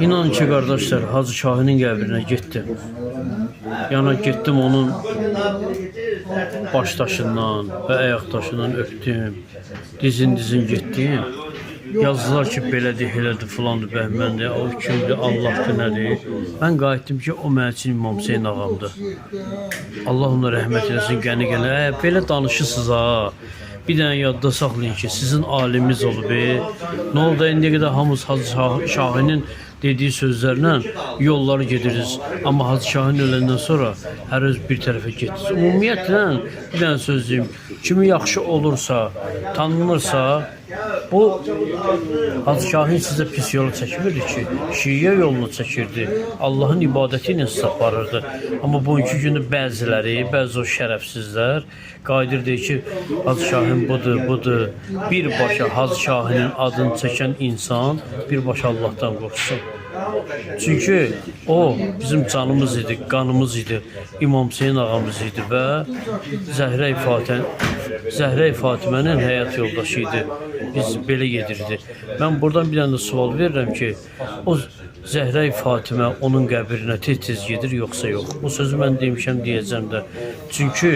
İnan ki kardeşler, Hacı Şahinin qəbrinə getdim. Yana getdim onun başdaşından və ayaqdaşından öpdüm. Dizin getdim. Yazdılar ki, belədir, elədir, filandır, bəhməndir, o kimdir, Allahdır, nədir. Mən qayıtdım ki, o mənim üçün İmam Hüseyin ağamdır. Allah ona rəhmət eləsin, qəni. Belə danışırsınız ha. Bir dənə yadda saxlayın ki, sizin alimiz olub. Nə oldu, indiyə qədər hamımız Hacı Şahinin dediği sözlərlə yolları gedirik. Amma Hacı Şahin öləndən sonra hər öz bir tərəfə getdiniz. Ümumiyyətlə, bir dənə söz deyim, kimi yaxşı olursa, tanınırsa, bu Hacı Şahin sizə pis yolu çəkmirdi ki, şiyə yolunu çəkirdi, Allahın ibadəti ilə sizi aparırdı. Amma bugünkü günü bəziləri, bəzi o şərəfsizlər qayıdır deyir ki, Hacı Şahin budur. Birbaşa Hacı Şahinin adını çəkən insan birbaşa Allah'tan qorxsun. Çünkü o bizim canımız idi, qanımız idi, İmam Hüseyin ağamız idi və Zəhra-i Fatimənin həyat yoldaşı idi. Biz belə gedirdi. Mən buradan bir dənə də sual verirəm ki, o Zəhra-i Fatimə onun qəbrinə tez gedir, yoxsa yox? Bu sözü mən demişəm, deyəcəm də. Çünkü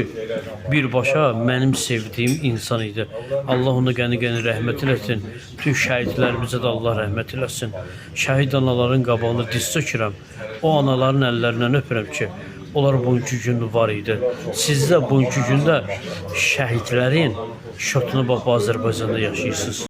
birbaşa mənim sevdiyim insan idi. Allah ona qəni rəhmət eləsin. Bütün şəhidlərimizə də Allah rəhmət eləsin. Şəhid anaların qabağında diz çökürəm. O anaların əllərindən öpürəm ki, onlar bugünkü gündə var idi. Siz də bugünkü gündə şəhidlərin şotunu bax Azərbaycanda yaşayırsınız.